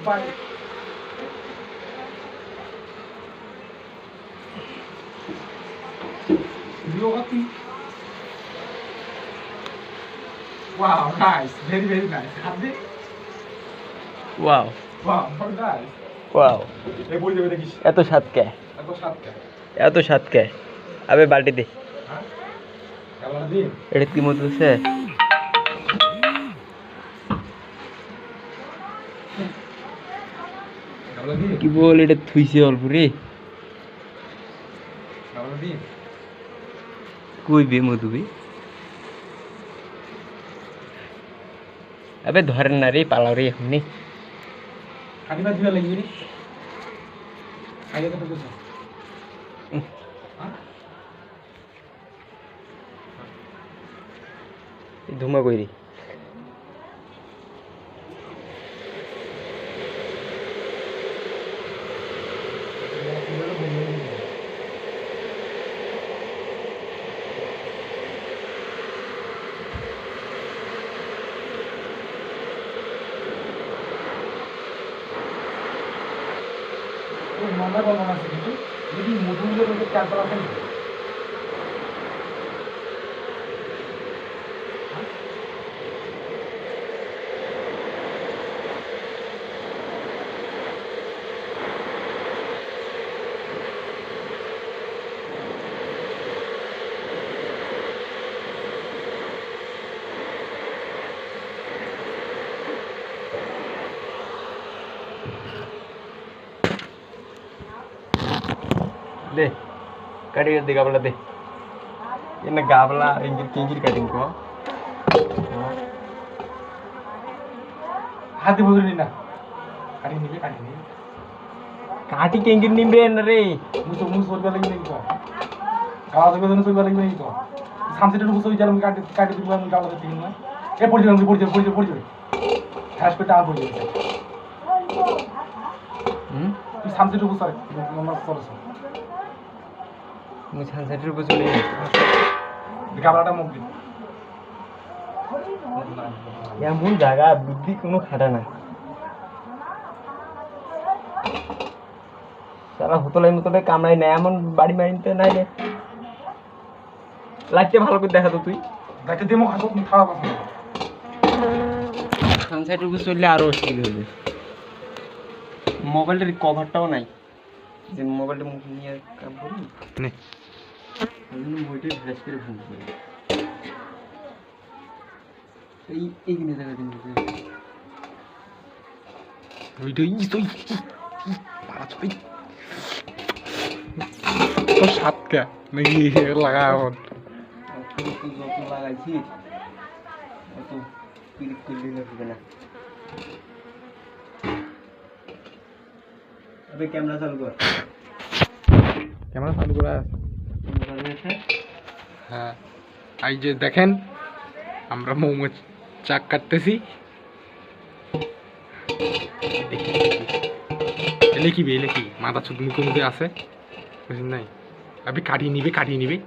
পাই Wow, nice. Very, very nice. Happy? Wow Wow, very nice. Wow এই বই দেবে দেখিস এত স্বাদ কে এত স্বাদ কে এত স্বাদ কে আবে বালতি দে হ্যাঁ কেমন দিন এটা কি মতো আছে কেমন দিন কি বল এটা থুইছে অল্প রে কেমন দিন কই বে মধুবি আবে ধরেন না রে পালাও রে এখনি খালি না দিবা লাগি রে আগে তো বুঝছ ধুমা কইরি মনে বলো না কিন্তু যদি মধুমের মধ্যে ক্যান্সার আছে दे कटिंग दे गाबला दे इन गाबला इंगिर किंगिर कटिंग को हाथ दे बोल ना काटी नहीं काटी किंगिर निम्बे न रे मुसो लगे नहीं तो गावा तो दोनों सोई लगे नहीं तो सामसे तो मुसो जाल में काटी दिबा में गावा तो ना ए पड़ जा हैश पे टाल पड़ जा तू सामसे तो मुसो नंबर सरस मुझे सानसेटर पे चले गाबलाটা মুখ দিন এমন জায়গা বুদ্ধি কোনো খাটা না সারা হোতলাই মতলে কামড়াই না এমন বাড়ি মারিতে নাই রে লাইটটা ভালো করে দেখা তো তুই দেখতে দেমো খাবো তুমি খাওয়া কথা সানসেটের উপর চললে আরো অস্থির হবে মোবাইলের কভারটাও নাই যে মোবাইলটা মুখ নিয়ে কাম করি নে আমি মোবাইলটা ফ্ল্যাশ করে ফোন করি এই কিনে দেখা দিন ওইটাই তুই পারা ছবি তো সাতকা নাকি লাগা এখন যত লাগাইছি অত ক্লিক করলে লাগবে না अबे कैमरा चालू कर ক্যামেরা চালু করা আছে হ্যাঁ এই যে দেখেন আমরা মোমো চাক কাটতেছি এলে কি মাথা চুপ মুখে আছে বুঝছেন নাই আপনি কাটিয়ে নিবে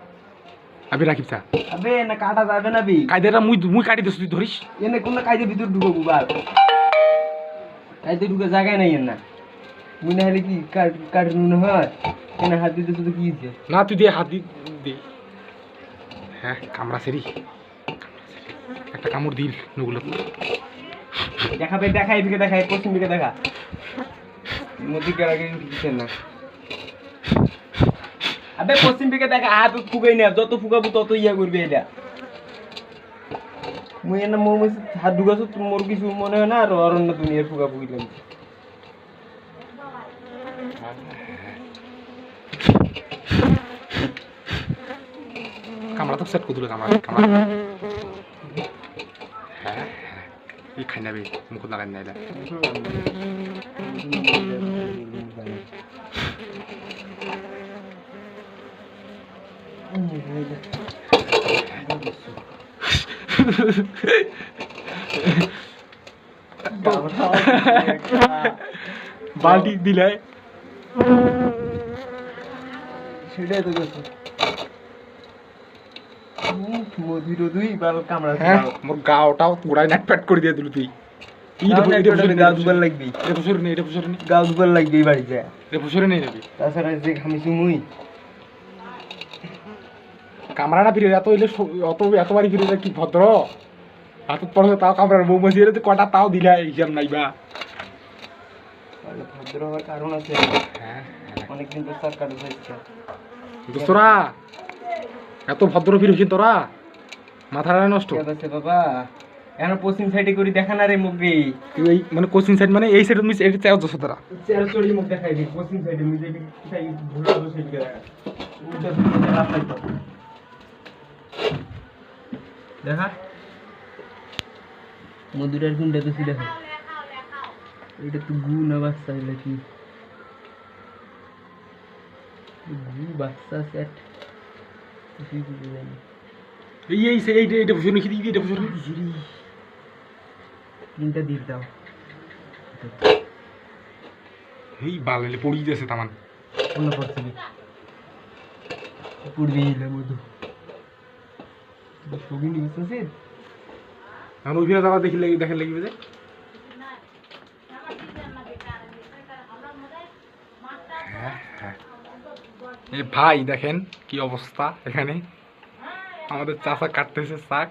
আপনি রাখিব চা अबे ना काटा যাবে না বি কায়দাটা মুই কাটি দিস তুই ধরিস এনে কোন কাইদে ভিতর ঢুকো গুবাল কাইদে ঢুকে জায়গা নাই না মুই না হলে কি কাট নুন হয় এনে হাত দিতে শুধু কি হইছে না তুই দিয়ে হাত দে হ্যাঁ কামড়া সেরি একটা কামড় দিল নগুলো দেখাবে দেখা এদিকে দেখা পশ্চিম দিকে দেখা মধ্যে গেরাগে দিতে না আবে পশ্চিম দিকে দেখা হাত ফুগাই না যত ফুগাবো তত ইয়া করবে এটা মুই এনে মোমো হাত ঢুকাছো মোর কিছু মনে হয় না আর অরণ্য দুনিয়ার ফুগা ফুগিলাম কামড়া তো সেট করে দিল কামড়া হ্যাঁ এই খাই নাবে মুখ লাগাই নাই বালতি দিলে সেটাই তো গেছে মধুর দুই বাল কামড়া হ্যাঁ মোর গাওটাও পুরাই নাটপ্যাট করে দিয়ে দিল তুই গাও দুবার লাগবি, এটা ফুসরে নেই, এটা ফুসরে নেই, গাও দুবার লাগবে এই বাড়িতে। এটা ফুসরে নেই নাকি তাছাড়া যে খামিছি মুই কামরাটা ফিরে এত হইলে এতবারই ফিরে যায় কি ভদ্র হাতত পড়ে তাও কামরার বউ মাসি এলে কটা তাও দিলা হিসাব নাইবা। ভদ্র হওয়ার কারণ আছে, হ্যাঁ অনেকদিন তো সার কাটে যাচ্ছে। দোস্তরা এত ভদ্র ফিরেছিস তোরা, মাথাটা নষ্ট। ঠিক আছে বাবা, এখন পশ্চিম সাইডে করি দেখা না রে মুখে, তুই এই মানে কোচিং সাইড মানে এই সাইড মিস এটা চাও দোস্ত তোরা চেয়ার চড়ি মুখ দেখাই দি পশ্চিম সাইডে মিজে কোথায় ভুল বসে দেখা উল্টা দিকে রাস্তায় তো দেখা মধুরার কোনটা তো দেখা, এটা তো গু না বাচ্চা হইলে কি গু বাচ্চা সেট কিছুই বুঝে যায় না। এইটা ফুসরে নিখি এইটা ফুসরে তিনটা দিয়ে দাও, এই বালালে পড়ি যাচ্ছে তামান অন্য পড়ছিলি পড়বি এলে মধু সগিনি বুঝতেছি। এখন ওইখানে যাওয়া দেখি লাগি দেখেন লাগবে যে এই ভাই দেখেন কি অবস্থা এখানে, আমাদের চাচা কাটতেছে শাক,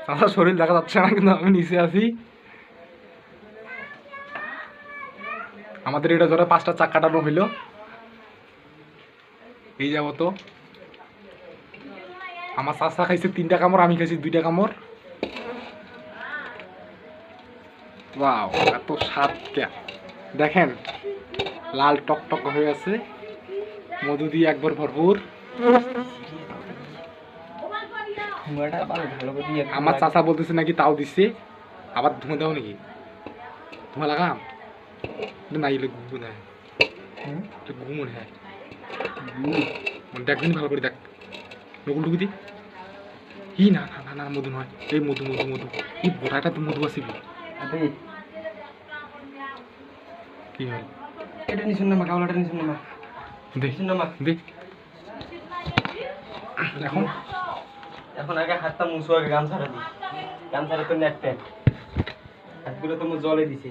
চাচার শরীর দেখা যাচ্ছে না কিন্তু আমি নিচে আছি। আমাদের এটা ধরো 5টা চাক কাটানো হইলো, এই যাবো তো আমার চাচা খাইছে 3টা কামড়, আমি খাইছি 2টা কামড়। ওয়াও এত স্বাদ কে দেখেন, লাল টকটক হয়ে আছে, মধু দিয়ে একবার ভরপুর। আমার চাচা বলতেছে নাকি তাও দিচ্ছে, আবার ধুমে দাও নাকি ধুমা লাগাম না এলে ঘুম না ঘুম মনে হয় দেখবেন ভালো করে দেখ নকুল টুকু দি ই না না না না মধু নয়, এই মধু মধু মধু এই বোটাটা তো মধু আসিবি কি হয় এটা নিশুন না মা, কাওলাটা নিশুন না মা, দেখ নিশুন না মা। দেখ এখন এখন আগে হাতটা মুছো, আগে গামছাটা দি, গামছাটা তো নেট প্যান্ট হাতগুলো তো জলে দিছে।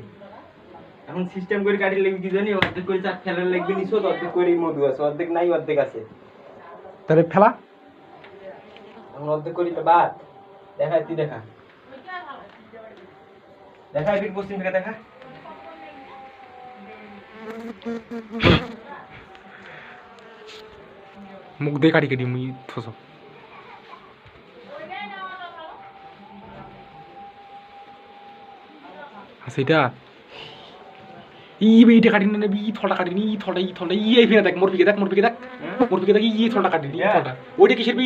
এখন সিস্টেম করে কাটি লাগবে কি জানি, অর্ধেক করে চাক ফেলার লাগবে নিছো, অর্ধেক করে মধু আছে, অর্ধেক নাই অর্ধেক আছে, তাহলে ফেলা এখন অর্ধেক করি তো বাদ দেখা, তুই দেখা দেখা এদিক পশ্চিম থেকে দেখা। মুখ দিয়ে কাটি কাটি মুই থস সেটা এইটা কাটি না ই থলটা কাটি নি থলটা ই থলটা এই ফিরে দেখ মোর পিকে দেখ মোর পিকে দেখ মোর পিকে দেখ ই থলটা কাটি নি থলটা ওইটা কিসের বি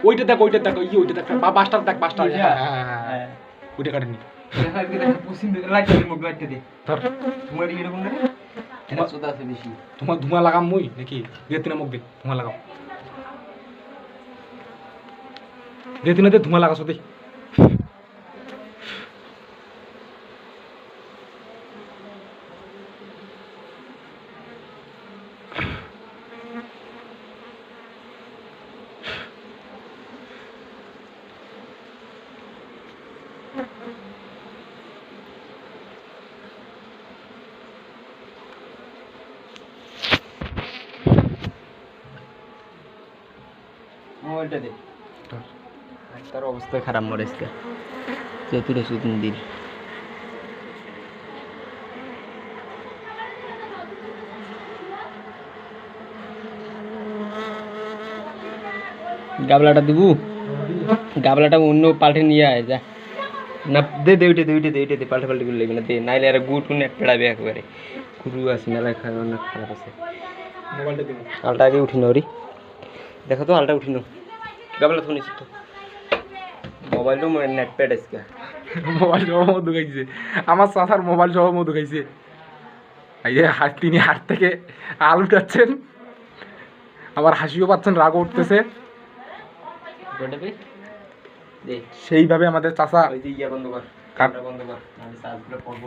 ওইটা দেখ ওইটা দেখ ওইটা দেখ বাসটা দেখ বাসটা হ্যাঁ ওইটা কাটি নি দেখা এদিকে দেখা পশ্চিম থেকে লাইটটা দে, মুখ লাইটটা দে, ধর তোমার এরকম না এটা সোদা আছে বেশি, তোমার ধুমা লাগাম মুই নাকি দে তিনা মুখ দে ধুমা লাগাও দে তিনা দে ধুমা লাগাছো দে মোবাইলটা দে। তার অবস্থা খারাপ মরেছে চতুরে সুদিন দিল গাবলাটা দিব, গাবলাটা অন্য পাল্টে নিয়ে আয় যা না, দে দে ওইটা দে ওইটা দে ওইটা দে, পাল্টে পাল্টে করে লাগবে না দে, নাইলে আর গুট নেট পেড়াবে একেবারে, গুরু আছে মেলা খায় অনেক খারাপ আছে। মোবাইলটা দিব আলটা আগে উঠিনো রে, দেখো তো আলটা উঠিনো, গাবলা শুনিস তো মোবাইলও নেট প্যাড আজকে, মোবাইল সহ মধু খাইছে আমার চাচার মোবাইল সহ মধু খাইছে। এই যে তিনি হাট থেকে আল উঠাচ্ছেন, আবার হাসিও পাচ্ছেন, রাগও উঠতেছে। সেইভাবে আমাদের চাচা ওই যে ইয়া বন্ধ কর, কাট বন্ধ কর, আমি সার্চগুলো পড়বো।